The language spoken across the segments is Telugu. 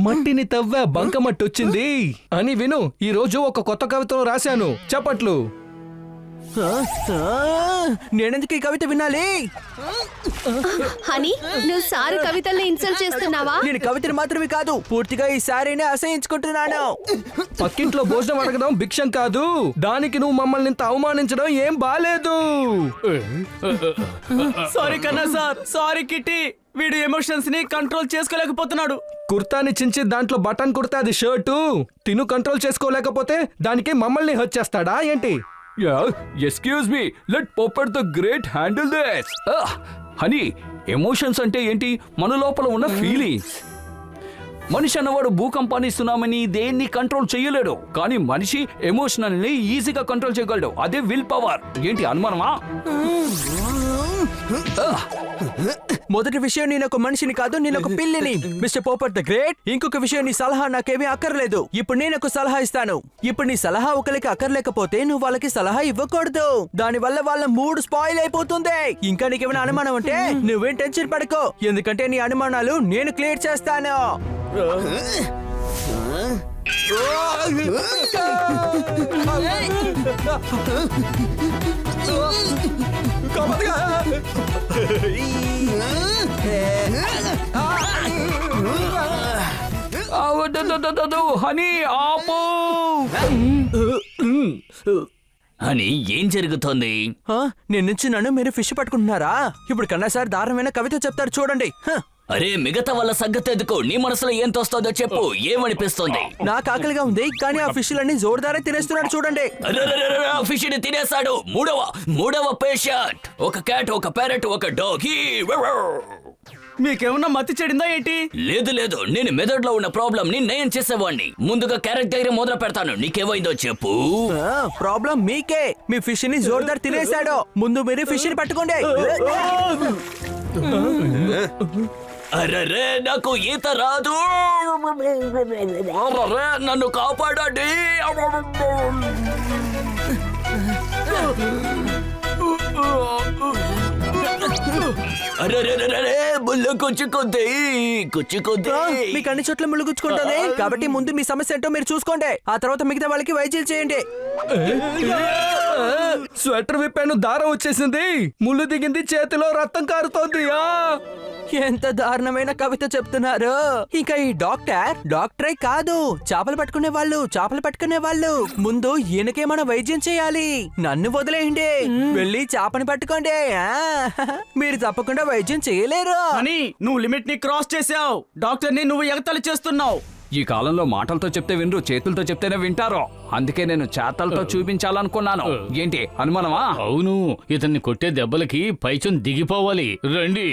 మట్టిని తవ్వా బంకమట్టి వచ్చింది అని విను. ఈ రోజు ఒక కొత్త కవితను రాశాను. చప్పట్లు. నేనెందుకు ఈ కవిత వినాలి? హనీ, నువ్వు సారు కవితల్ని ఇన్సల్ట్ చేస్తున్నావా? నేను కవితను మాత్రమే కాదు, పూర్తిగా ఈ సారీని అసహించుకుంటున్నాను. పక్కింట్లో భోజనం అడగడం భిక్షం కాదు. దానికి నువ్వు మమ్మల్ని ఇంత అవమానించడం ఏం బాలేదు. సారీ కన్నా సార్, సారీ కిట్టి. వీడు ఎమోషన్స్ ని కంట్రోల్ చేసుకోలేకపోతున్నాడు. కుర్తాని చించి దాంట్లో బటన్ కుర్తా అది షర్టు. తిను కంట్రోల్ చేసుకోలేకపోతే దానికి మమ్మల్ని హర్ట్ చేస్తాడా ఏంటి? Excuse me, let Popper the great handle this. Honey, emotions అంటే ఏంటి? మన లోపల ఉన్న ఫీలింగ్స్. మనిషి అన్నవాడు భూకంపాన్ని సునామని దేన్ని కంట్రోల్ చేయలేడు, కానీ మనిషి ఎమోషనల్ ని ఈజీగా కంట్రోల్ చేయగలడు. అదే విల్ పవర్. ఏంటి అనుమానమా? మొదటి విషయం, నేను ఒక మనిషిని కాదు, నేను ఒక పిల్లిని. Mister Popper the great. ఇంకొక విషయం, నీ సలహా నాకేమీ అక్కర్లేదు. ఇప్పుడు నేను ఒక సలహా ఇస్తాను. ఇప్పుడు నీ సలహా ఒకరికి అక్కర్లేకపోతే నువ్వు వాళ్ళకి సలహా ఇవ్వకూడదు. దానివల్ల వాళ్ళ మూడ్ స్పాయిల్ అయిపోతుంది. ఇంకా నీకేమైనా అనుమానం ఉంటే నువ్వేం టెన్షన్ పడకో, ఎందుకంటే నీ అనుమానాలు నేను క్లియర్ చేస్తాను. హనీ ఆపు. హనీ, ఏం జరుగుతోంది? నేను నుంచున్నాను, మీరు ఫిష్ పట్టుకుంటున్నారా? ఇప్పుడు కన్నా సార్ దారుణమైన కవిత చెప్తారు, చూడండి. అరే, మిగతా వాళ్ళ సంగతి ఎందుకు? నీ మనసులో ఏం తోస్తుందో చెప్పు. ఏమనిపిస్తుంది? నాకు ఆకలిగా ఉంది, కానీ ఆ ఫిష్లన్నీ జోరుదారే తినేస్తున్నాడు, చూడండి. ఫిష్ ని తినేశాడు. మూడవ పేషెంట్. ఒక క్యాట్, ఒక ప్యారెట్, ఒక డాగ్. మీకేమన్నా మతి చెడిందా ఏంటి? లేదు, నేను మెదడులో ఉన్న ప్రాబ్లం ని నయం చేసేవాడిని. ముందుగా క్యారెట్ దగ్గర మొదలు పెడతాను. నీకేమైందో చెప్పు. ప్రాబ్లం మీకే. మీ ఫిష్ ని జోరుదార్ తినేశాడు. ముందు మీరు ఫిష్ ని పట్టుకోండి. అరే, నాకు ఈత రాదు. అరే, నన్ను కాపాడండి. అరే, ముళ్ళు కుచ్చుకుంది. మీకు అన్ని చోట్ల ముళ్ళు గుచ్చుకుంటుంది, కాబట్టి ముందు మీ సమస్య ఏంటో మీరు చూసుకోండి. ఆ తర్వాత మిగతా వాళ్ళకి వైద్యం చేయండి. స్వెటర్ విప్పాను, దారం వచ్చేసింది. ముళ్ళు దిగింది, చేతిలో రక్తం కారుతోంది. ఎంత దారుణమైన కవిత చెప్తున్నారు. ఇంకా ఈ డాక్టరే కాదు, చేపలు పట్టుకునే వాళ్ళు. ముందు ఈయనకే మనం వైద్యం చేయాలి. నన్ను వదిలేయండి, వెళ్ళి చేపని పట్టుకోండి. మీరు తప్పకుండా వైద్యం చేయలేరు. అని నువ్వు లిమిట్ ని క్రాస్ చేసావు. డాక్టర్ ని నువ్వు ఎగతాళి చేస్తున్నావు. ఈ కాలంలో మాటలతో చెప్తే వినరు, చేతులతో చెప్తేనే వింటారు. అందుకే నేను చేతలతో చూపించాలనుకున్నాను. ఏంటి అనుమానమా? అవును, ఇతన్ని కొట్టే దెబ్బలకి పైచం దిగిపోవాలి. రండి.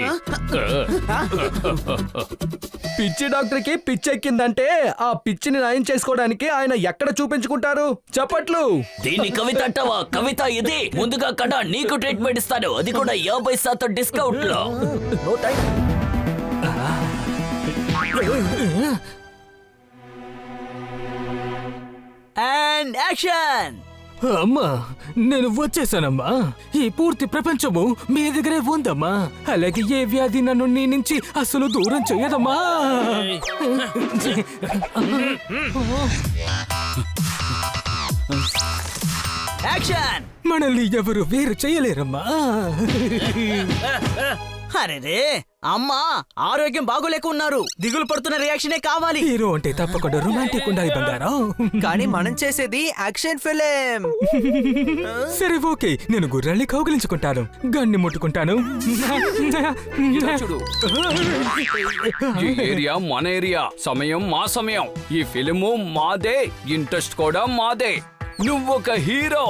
పిచ్చి డాక్టర్ కి పిచ్చెక్కిందంటే ఆ పిచ్చిని నయం చేసుకోవడానికి ఆయన ఎక్కడ చూపించుకుంటారు? చప్పట్లు. దీన్ని కవిత అంటావా? కవిత ఇది. ముందుగా కదా నీకు ట్రీట్మెంట్ ఇస్తాను, అది కూడా 50% డిస్కౌంట్ లో. And action. అమ్మా, నేను వచ్చేసానమ్మా. ఈ పూర్తి ప్రపంచము మీ దగ్గరే ఉందమ్మా. అలాగే ఏ వ్యాధి నన్ను నీ నుంచి అసలు దూరం చెయ్యదమ్మా. యాక్షన్. మనల్ని ఎవరు వేరు చేయలేరమ్మా. అరే అమ్మా, ఆరోగ్యం బాగోలేక ఉన్నారు. దిగులు పడుతున్న రియాక్షనే కావాలి. హీరో అంటే తప్పకుండా రొమాంటిక్ ఉండాలి బంగారం. కానీ మనం చేసేది యాక్షన్ ఫిలిం. సరే ఓకే, నేను గుర్రాన్ని కౌగిలించుకుంటాను, గన్ని ముట్టుకుంటాను. చూడు, ఈ ఏరియా మన ఏరియా, సమయం మా సమయం. ఈ ఫిలిము మాదే, ఇంట్రెస్ట్ కూడా మాదే. నువ్వొక హీరో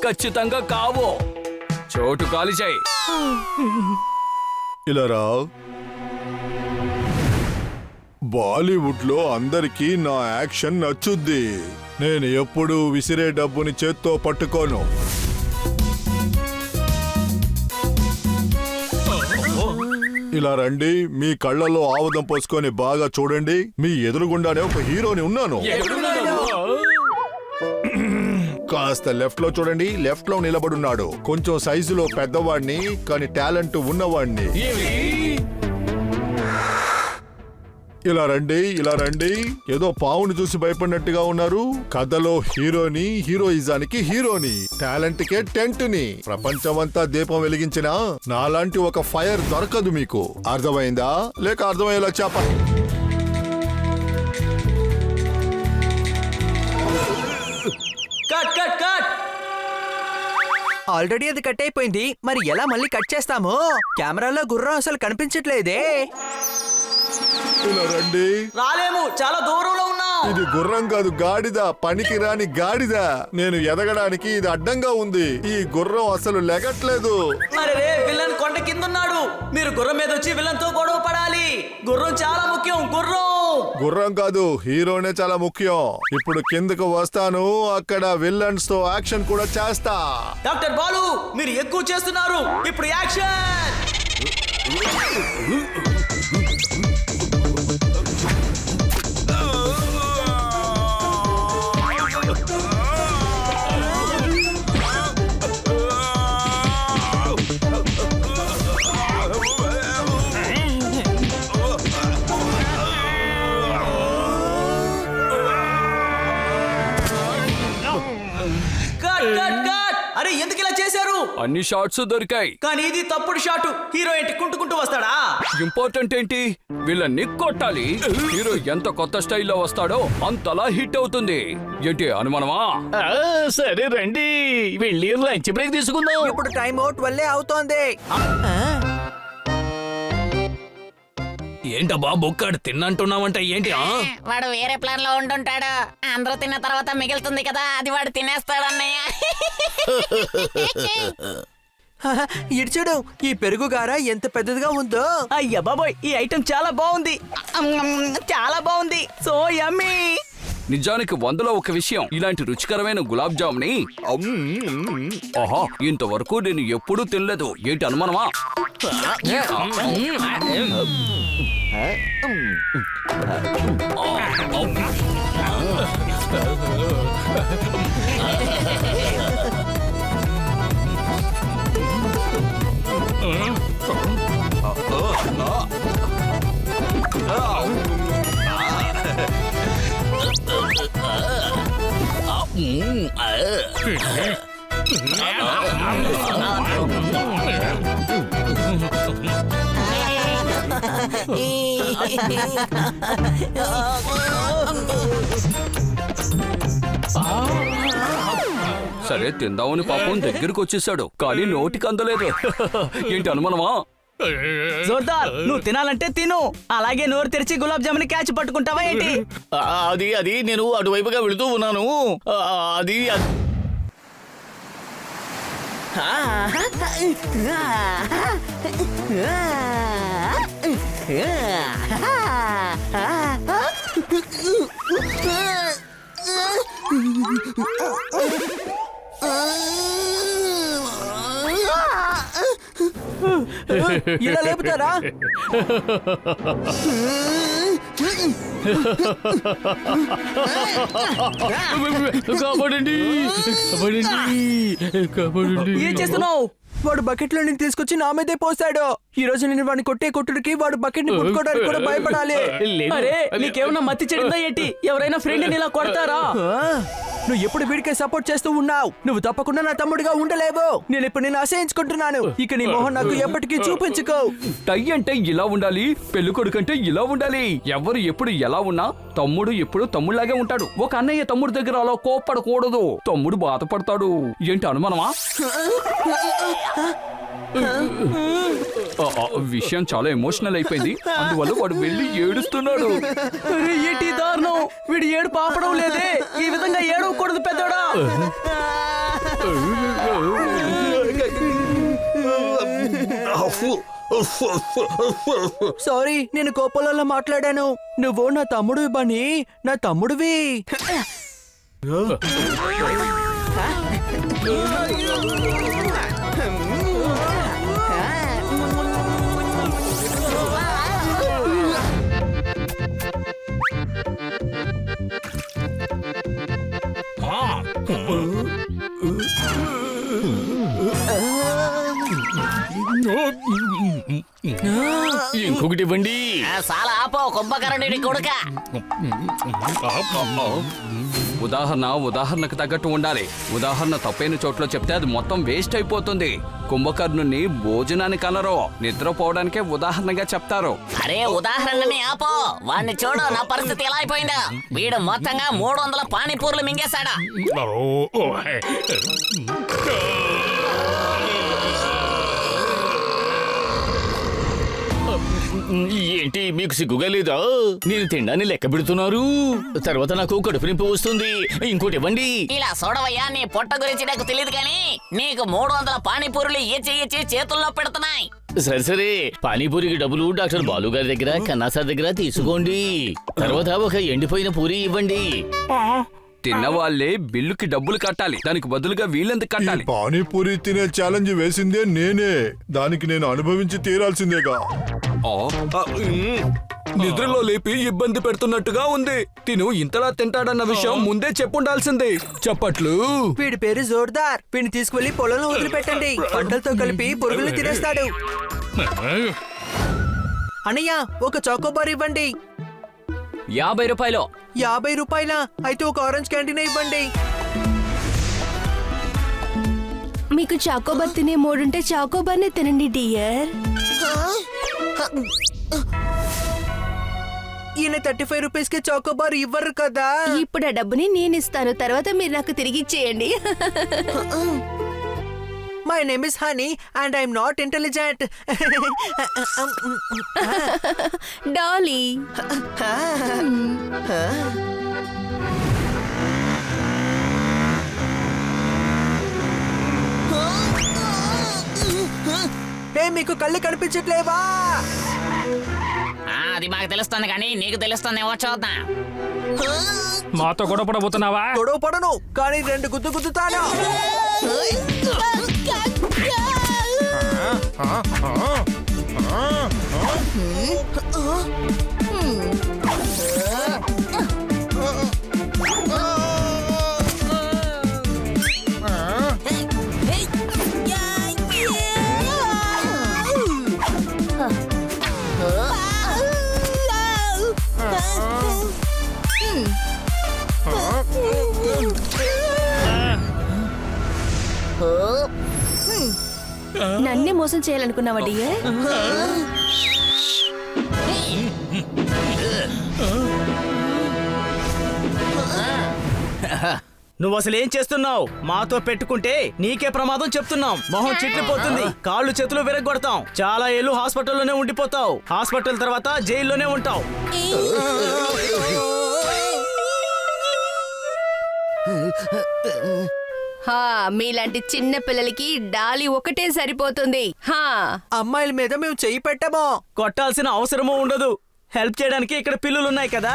ఖచ్చితంగా కావు. చోటు ఖాళీ చేయి. ఇలా రా. బాలీవుడ్ లో అందరికీ నా యాక్షన్ నచ్చుద్ది. నేను ఎప్పుడూ విసిరే డబ్బుని చేత్తో పట్టుకోను. ఇలా రండి, మీ కళ్ళలో ఆముదం పోసుకొని బాగా చూడండి. మీ ఎదురుగుండానే ఒక హీరోని ఉన్నాను. కాస్త లెఫ్ట్ లో చూడండి, లెఫ్ట్ లో నిలబడున్నాడు. కొంచెం సైజులో పెద్దవాడిని, కానీ టాలెంట్ ఉన్నవాడిని. ఇలా రండి, ఇలా రండి. ఏదో పావుని చూసి భయపడినట్టుగా ఉన్నారు. కథలో హీరోని, హీరోయిజానికి హీరోని, టాలెంట్ కే టెంట్ ని. ప్రపంచమంతా దీపం వెలిగించిన నాలాంటి ఒక ఫైర్ దొరకదు మీకు. అర్థమైందా? లేక అర్థమయ్యేలా చెప్పండి. Cut cut cut. ఆల్రెడీ అది కట్ అయిపోయింది, మరి ఎలా మళ్ళీ కట్ చేస్తాము? కెమెరాలో గుర్రం అసలు కనిపించట్లేదే. ఇలా రండి. రాలేము, చాలా దూరంలో ఉన్నాం. ఇది గుర్రం కాదు, గాడిద. పనికి రాని గాడిద. నేను ఎదగడానికి ఇది అడ్డంగా ఉంది. ఈ గుర్రం అసలు లెగట్లేదు. అరే విలన్ కొండ కింద ఉన్నాడు. మీరు గుర్రం మీద వచ్చి విలన్ తో గొడవ పడాలి. గుర్రం చాలా ముఖ్యం. గుర్రం కాదు, హీరోనే చాలా ముఖ్యం. ఇప్పుడు కిందకు వస్తాను, అక్కడ విలన్స్ తో యాక్షన్ కూడా చేస్తా. డాక్టర్ బాలు, మీరు ఎక్కువ చేస్తున్నారు. ఇప్పుడు యాక్షన్. అరే ఎందుకు ఇలా చేశారు? అన్ని షాట్స్ దొరికాయి, కానీ ఇది తప్పుడు షాట్. హీరో ఏంటి కుంటుకుంటూ వస్తాడా? ఇంపార్టెంట్ ఏంటి, వీళ్ళని కొట్టాలి. హీరో ఎంత కొత్త స్టైల్లో వస్తాడో అంతలా హిట్ అవుతుంది. ఏంటి అనుమానమా? సరే రండి, వెళ్ళి లంచ్ బ్రేక్ తీసుకుందాం. ఇప్పుడు టైం అవుట్ వల్లే అవుతోంది. ఏంటబ్బా బొక్కాడు తిన్నంటున్నావంట ఏంటి? వాడు వేరే ప్లాన్ లో ఉండుంటాడు. అందరూ తిన్న తర్వాత మిగులుతుంది కదా, అది వాడు తినేస్తాడు అన్నయ్య. ఇటు చూడు, ఈ పెరుగు గార ఎంత పెద్దదిగా ఉందో. అయ్యా బాబోయ్, ఈ ఐటెం చాలా బాగుంది. చాలా బాగుంది. So yummy. నిజానికి 100లో ఒక విషయం, ఇలాంటి రుచికరమైన గులాబ్ జామ్ ని ఆహా ఇంతవరకు నేను ఎప్పుడూ తినలేదు. ఏంటి అనుమానమా? సరే తిందామని పాపం దగ్గరకు వచ్చేసాడు, కానీ నోటికి అందలేదు. ఏంటి అనుమానమా? జోర్దార్, నువ్వు తినాలంటే తిను. అలాగే నోరు తెరిచి గులాబ్ జామున్ క్యాచ్ పట్టుకుంటావా ఏంటి? అది నేను అటువైపుగా వెళుతూ ఉన్నాను. అది ఇలా లేపుతారా? కాపాడండి, కాపాడండి. ఏం చేస్తున్నావు? వాడు బకెట్ లో నుంచి తీసుకొచ్చి నా మీదే పోసాడు. ఈ రోజు నేను వాడిని కొట్టే కొట్టుడికి వాడు బకెట్ ని పుట్టుకోవడానికి కూడా భయపడాలి. అరే నీకేమన్నా మత్తి చెడిందా ఏంటి? ఎవరైనా ఫ్రెండ్ ఇలా కొడతారా? నువ్వు ఎప్పుడు వీడికే సపోర్ట్ చేస్తూ ఉన్నావు. నువ్వు తప్పకుండా నా తమ్ముడిగా ఉండలేవు. నేను ఇప్పుడు నేను అసహించుకుంటున్నాను. ఇక నీ మొహం నాకు ఎప్పటికీ చూపించుకో. టై అంటే ఇలా ఉండాలి, పెళ్లి కొడుకు అంటే ఇలా ఉండాలి. ఎవరు ఎప్పుడు ఎలా ఉన్నా తమ్ముడు ఎప్పుడు తమ్ముళ్లాగే ఉంటాడు. ఒక అన్నయ్య తమ్ముడు దగ్గర అలా కోప్పడకూడదు, తమ్ముడు బాధపడతాడు. ఏంటి అనుమానమా? విషయం చాలా ఎమోషనల్ అయిపోయింది, అందువల్ల వాడు వెళ్ళి ఏడుస్తున్నాడు. ఏంటి దారుణం? వీడు ఏడు పాపడం లేదే. ఈ విధంగా ఏడవకూడదు పెద్దోడా. సారీ, నేను కోపంలో మాట్లాడాను. నువ్వు నా తమ్ముడివి బని, నా తమ్ముడివి. ఇంకొకటి ఇవ్వండి. చాలా ఆపో కుంభకర్ణుడి కొడుక. ఉదాహరణకు తగ్గట్టు ఉండాలి. ఉదాహరణ తప్పైన చోట్ల చెప్తే అది మొత్తం వేస్ట్ అయిపోతుంది. కుంభకర్ణుని భోజనానికి అనరు, నిద్రపోవడానికే ఉదాహరణగా చెప్తారు. అరే ఉదాహరణని ఆపో. వాడిని చూడు, నా పరిస్థితి ఎలా అయిపోయిందో. వీడు మొత్తంగా 300 పానీపూర్లు మింగేశాడా. ఏంటి మీకు సిగ్గుగా లేదా? నేను తినడాన్ని లెక్క పెడుతున్నారు. తర్వాత నాకు కడుపు నింపు వస్తుంది. ఇంకోటి ఇవ్వండి. ఇలా చూడవయ్యా, నీ పొట్ట గురించి నాకు తెలియదు కానీ నీకు 300 పానీపూరులు ఇచ్చి చేతుల్లో పెడుతున్నాయి. సరే సరే, పానీపూరికి డబ్బులు డాక్టర్ బాలు గారి దగ్గర, కన్నా సార్ దగ్గర తీసుకోండి. తర్వాత ఒక ఎండిపోయిన పూరి ఇవ్వండి. తిన్నవాళ్లే బిల్లుకి డబ్బులు కట్టాలి. దానికి బదులుగా వీళ్ళెందుకు కట్టాలి? పానీపూరి తినే ఛాలెంజ్ వేసిందే నేనే. దానికి నేను అనుభవించి తీరాల్సిందేగా. నిద్రలో లేపి ఇబ్బంది పెడుతున్నట్టుగా ఉంది. తిను ఇంతలా తింటాడన్న విషయం ముందే చెప్పుండాల్సింది. చప్పట్లు. వీడి పేరు జోర్దార్. వీడిని తీసుకువెళ్లి పొలంలో వదిలిపెట్టండి. పంటలతో కలిపి పురుగులు తినేస్తాడు. అన్నయ్య, ఒక చాకోబార్ ఇవ్వండి. 50 రూపాయలు. 50 రూపాయలా? అయితే ఒక ఆరెంజ్ క్యాంటీన్ ఇవ్వండి. మీకు చాకోబార్ తినే మూడుంటే చాకోబార్నే తినండి డియర్. ఈయన 35 రూపీస్ కి చాకోబార్ ఇవ్వరు కదా. ఇప్పుడు ఆ డబ్బుని నేను ఇస్తాను, తర్వాత మీరు నాకు తిరిగి ఇచ్చేయండి. My name is honey and I'm not intelligent. Dolly. మీకు కళ్ళు కనిపించట్లేవా? అది మాకు తెలుస్తుంది కానీ నీకు తెలుస్తుందేమో చూద్దాం. మాతో గొడవ పడబోతున్నావా? గొడవ పడను, కానీ 2 గుద్దుతాను. నన్నే మోసం చేయాలనుకున్నావా డియర్? నువ్వు అసలు ఏం చేస్తున్నావు? మాతో పెట్టుకుంటే నీకే ప్రమాదం చెప్తున్నాం. మొహం చిట్లిపోతుంది, కాళ్ళు చేతులు విరగొడతాం. చాలా ఏళ్ళు హాస్పిటల్లోనే ఉండిపోతావు. హాస్పిటల్ తర్వాత జైల్లోనే ఉంటావు. మీలాంటి చిన్న పిల్లలకి డాలీ ఒకటే సరిపోతుంది. అమ్మాయిల మీద మేము చెయ్యి పెట్టమో. కొట్టాల్సిన అవసరమూ ఉండదు. హెల్ప్ చేయడానికి ఇక్కడ పిల్లులున్నాయి కదా.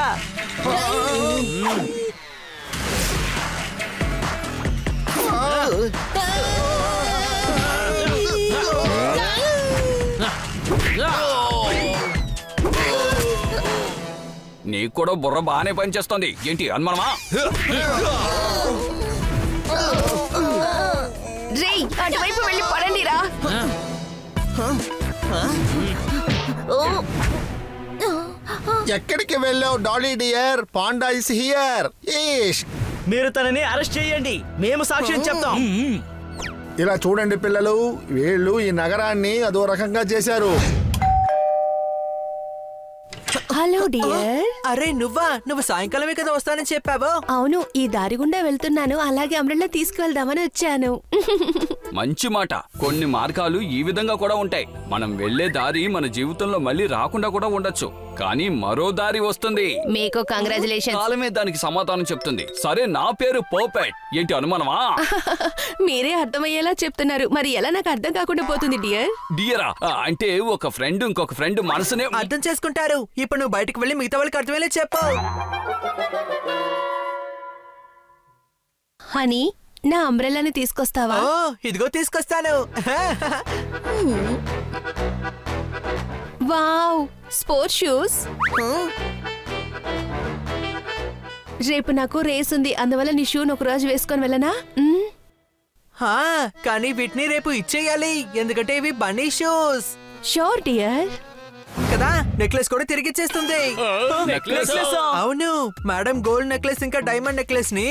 నీకు కూడా బుర్ర బాగానే పనిచేస్తుంది ఏంటి అనుమానమా? రేయ్, అటువైపు వెళ్ళి పడండిరా. ఎక్కడికి వెళ్ళావు Dolly dear? Panda is here. మీరు తనని అరెస్ట్ చేయండి, మేము సాక్ష్యం చెప్తాం. ఇలా చూడండి పిల్లలు, వీళ్ళు ఈ నగరాన్ని అదో రకంగా చేశారు. Hello dear. అరే నువ్వు సాయంకాలమే కదా వస్తానని చెప్పావు. అవును, ఈ దారి గుండా వెళ్తున్నాను. అలాగే అంబ్రెల్లా తీసుకువెళ్దామని వచ్చాను. మంచి మాట. కొన్ని మార్గాలు ఈ విధంగా కూడా ఉంటాయి. మనం వెళ్లే దారి మన జీవితంలో మళ్ళీ రాకుండా కూడా ఉండొచ్చు, కానీ మరో దారి వస్తుంది. మీకు కంగ్రాచులేషన్. కాలమే దానికి సమాధానం చెప్తుంది. సరే, నా పేరు పర్ఫెక్ట్. ఏంటి అనుమానమా? మీరే అర్థమయ్యేలా చెప్తున్నారు. మరి ఎలా నాకు అర్థం కాకుండా పోతుంది డియర్? డియరా అంటే ఒక ఫ్రెండ్ ఇంకొక ఫ్రెండ్ మనసునే అర్థం చేసుకుంటారు. ఇప్పుడు నువ్వు బయటకు వెళ్ళి మిగతా వాళ్ళకి అర్థమయ్యేలా చెప్పు. హనీ, నా అంబ్రెల్లాని తీసుకొస్తావా? ఇదిగో తీసుకొస్తాను. Wow, sports shoes. రేపు నాకు రేస్ ఉంది, అందువల్ల నీ షూను ఒక రోజు వేసుకొని వెళ్ళనా? కానీ వీటిని రేపు ఇచ్చేయాలి, ఎందుకంటే ఇవి బన్నీ షూస్. Sure dear. కదా నెక్లెస్ కూడా తిరిగిచ్చేస్తుంది. నెక్లెస్ అవును, మేడం గోల్డ్ నెక్లెస్ ఇంకా డైమండ్ నెక్లెస్ ని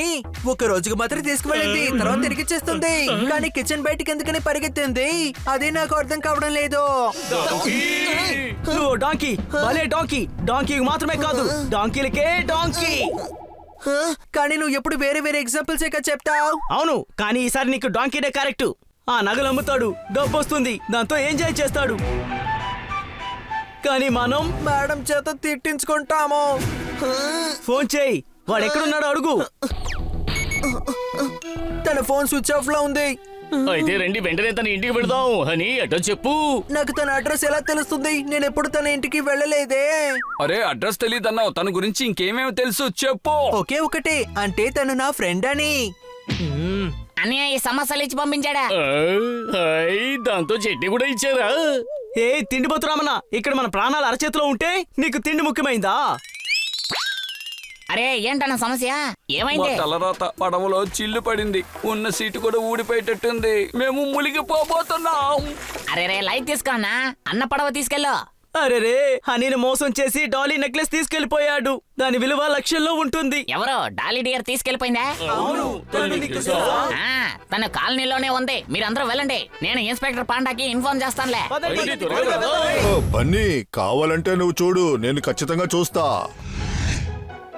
ఒక రోజుకు మాత్రం తీసుకువెళ్ళింది, తర్వాత తిరిగిచ్చేస్తుంది. కానీ కిచెన్ బయటికి ఎందుకని పరిగెత్తింది అదే నాకు అర్థం కావడం లేదు. నువ్వు డాంకీ, భలే డాంకీ. డాంకీకి మాత్రమే కాదు, డాంకీలకే డాంకీ. కానీ నువ్వు ఎప్పుడు వేరే వేరే ఎగ్జాంపుల్స్ చెప్తావు. అవును, కానీ ఈసారి నీకు డాంకీనే కరెక్ట్. ఆ నగలు అమ్ముతాడు, డబ్బు వస్తుంది, దాంతో ఎంజాయ్ చేస్తాడు. కానీ మనం మేడం చేత తిట్టించుకుంటాము. ఫోన్ చేయి, వాడు ఎక్కడున్నాడో అడుగు. తన ఫోన్ స్విచ్ ఆఫ్ లో ఉంది. అయితే రండి వెంటనే తన ఇంటికి వెళదాం అని అడ్డం చెప్పు. నాకు తన అడ్రస్ ఎలా తెలుస్తుంది? నేను ఎప్పుడు తన ఇంటికి వెళ్ళలేదే. అరే అడ్రస్ తెలియదన్నావు, తన గురించి ఇంకేమేమి తెలుసు చెప్పు. ఒకే ఒకటే, అంటే తను నా ఫ్రెండ్ అని. అన్నయ్య ఈ సమస్యలు ఇచ్చి పంపించాడా? దాంతో చట్నీ కూడా ఇచ్చారా? ఏ తిండిపోతురామన్నా, ఇక్కడ మన ప్రాణాలు అరచేతిలో ఉంటే నీకు తిండి ముఖ్యమైందా? అరే ఏంటన్న సమస్య? మా ఏమైంది? తలరాత పడవలో చిల్లు పడింది, ఉన్న సీటు కూడా ఊడిపోయేటట్టుంది, మేము మునిగిపోబోతున్నాం. అరే రే లైట్ తీసుకో అన్న, అన్న పడవ తీసుకెళ్ళు. అరెరే, హనీని మోసం చేసి డాలీ నెక్లెస్ తీసుకెళ్లిపోయాడు. దాని విలువ లక్షల్లో ఉంటుంది. ఎవరో డాలీ డియర్ తీసుకెళ్లిపోయిందా? ఆ, తన కాలనీలోనే ఉంది, మీరందరూ వెళ్ళండి. నేను ఇన్స్పెక్టర్ పాండాకి ఇన్ఫార్మ్ చేస్తానులే. ఓ, బన్నీ కావాలంటే నువ్వు చూడు, నేను ఖచ్చితంగా చూస్తా.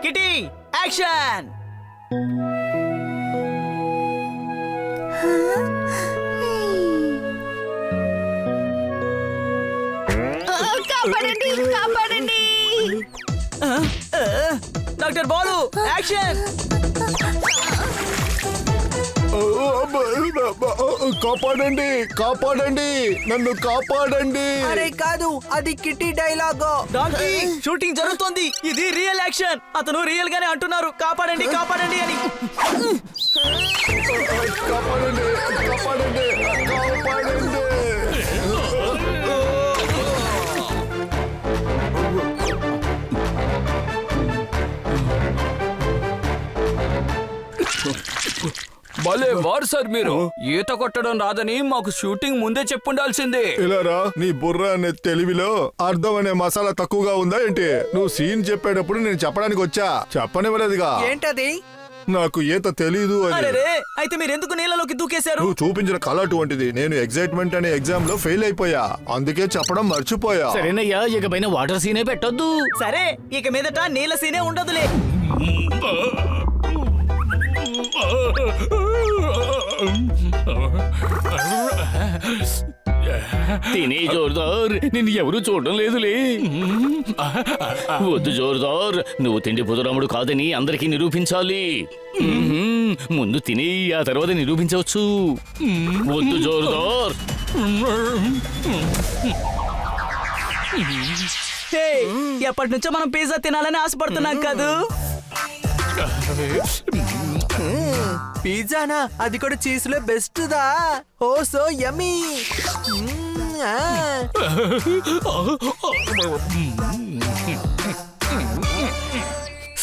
Kitty action! కాపాడండి, కాపాడండి. Doctor Balu action! కాపాడండి, కాపాడండి, నన్ను కాపాడండి. అరే కాదు, అది కిట్టి డైలాగ్. డాంకీ, షూటింగ్ జరుగుతోంది, ఇది రియల్ యాక్షన్. అతను రియల్ గానే అంటున్నారు కాపాడండి కాపాడండి అని. కాపాడండి, కాపాడండి, కాపాడండి. భలే వారు సార్ మీరు. ఈత కొట్టడం రాదని మాకు షూటింగ్ ముందే చెప్పుండాల్సిందే. ఇలారా, నీ బుర్ర అనే తెలివిలో అర్థం అనే మసాలా తక్కువగా ఉందా ఏంటి? నువ్వు సీన్ చెప్పేటప్పుడు నేను చెప్పడానికి వచ్చా, చెప్పనివ్వలేదుగా. ఏంటది? నాకు ఈత తెలీదు అని. అరెరే, అయితే మీరు ఎందుకు నీళ్ళలోకి దూకేశారు? నువ్వు చూపించిన కళ అటువంటిది. నేను ఎగ్జైట్మెంట్ అనే ఎగ్జామ్ లో ఫెయిల్ అయిపోయా, అందుకే చెప్పడం మర్చిపోయా. సరేనయ్యా, ఇకపైన వాటర్ సీనే పెట్టొద్దు. సరే, ఇక మీదట నీళ్ళ సీనే ఉండదులే. తినే జోర్దార్, నిన్ను ఎవరు చూడడం లేదులే. వద్దు జోర్దార్, నువ్వు తిండి పుదురాముడు కాదని అందరికీ నిరూపించాలి. ముందు తిని ఆ తర్వాత నిరూపించవచ్చు. వద్దు జోర్దార్. హే, ఎప్పటి నుంచో మనం పిజ్జా తినాలని ఆశపడుతున్నాం కాదు? పిజ్జానా? అది కూడా చీజ్ లో బెస్ట్ దా. ఓ సో యమ్మీ.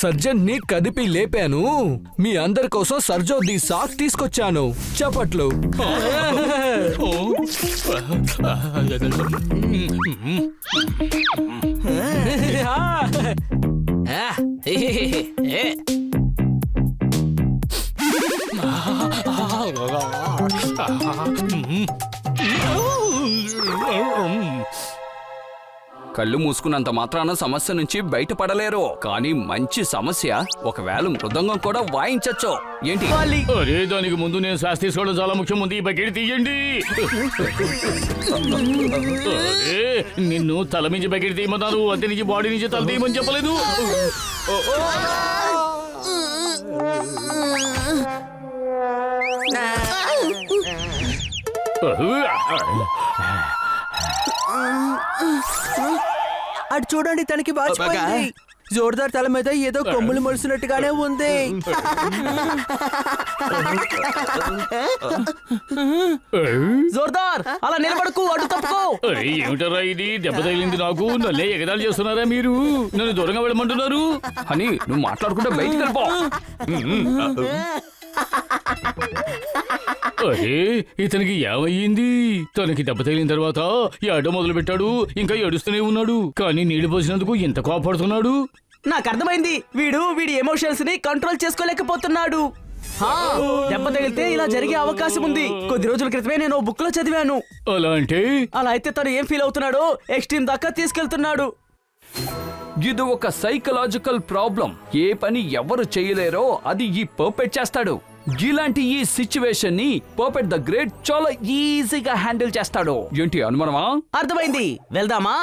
సర్జన్ ని కదిపి లేపాను. మీ అందరి కోసం సర్జో ది సాక్ తీసుకొచ్చాను. చప్పట్లు. కళ్ళు మూసుకున్నంత మాత్రాన సమస్య నుంచి బయటపడలేరు, కానీ మంచి సమస్య. ఒకవేళ మృదంగం కూడా వాయించచ్చు. ఏంటి? అరే, దానికి ముందు నేను శ్వాస తీసుకోవడం చాలా ముఖ్యం. ఉంది, ఈ బకెట్ తీయండి. అరే, నిన్ను తల మించి బకెట్ తీయమన్నారు, అంతే నుంచి బాడీ నుంచి తల తీయమని చెప్పలేదు. అటు చూడండి, తనకి వాచిపోయింది. జోర్దార్ తల మీద ఏదో కొమ్ములు మొలిసినట్టుగానే ఉంది. జోర్దార్, అలా నిలబడకు, అడ్డు తప్పుకో. అరే, ఏమిటరా ఇది? దెబ్బ తగిలింది నాకు. నన్నే ఎగదాలు చేస్తున్నారా మీరు? నన్ను దూరంగా వెళ్ళమంటున్నారు. అని నువ్వు మాట్లాడుకుంటే బయటికి వెళ్ళిపో. అరే ఇతనికి ఏమయ్యింది? తనకి దెబ్బ తగిలిన తర్వాత ఏడో మొదలు పెట్టాడు, ఇంకా ఏడుస్తూనే ఉన్నాడు. కానీ నీళ్లు పోసినందుకు ఎంత కోపడుతున్నాడు. నాకు అర్థమైంది, వీడి ఎమోషన్స్ ని కంట్రోల్ చేసుకోలేకపోతున్నాడు. హా, దెబ్బ తగిలితే ఇలా జరిగే అవకాశం ఉంది. కొద్ది రోజుల క్రితమే నేను బుక్ లో చదివాను. అలా అంటే అలా అయితే తను ఏం ఫీల్ అవుతున్నాడో ఎక్స్ట్రీమ్ దాకా తీసుకెళ్తున్నాడు. ఇది ఒక సైకలాజికల్ ప్రాబ్లం. ఏ పని ఎవరు చేయలేరో అది ఈ పర్ఫెక్ట్ చేస్తాడు. ఇలాంటి ఈ సిచ్యువేషన్ ని పర్ఫెక్ట్ ద గ్రేట్ చాలా ఈజీగా హ్యాండిల్ చేస్తాడు. ఏంటి అనుమానమా? అర్థమైంది, వెళ్దామా?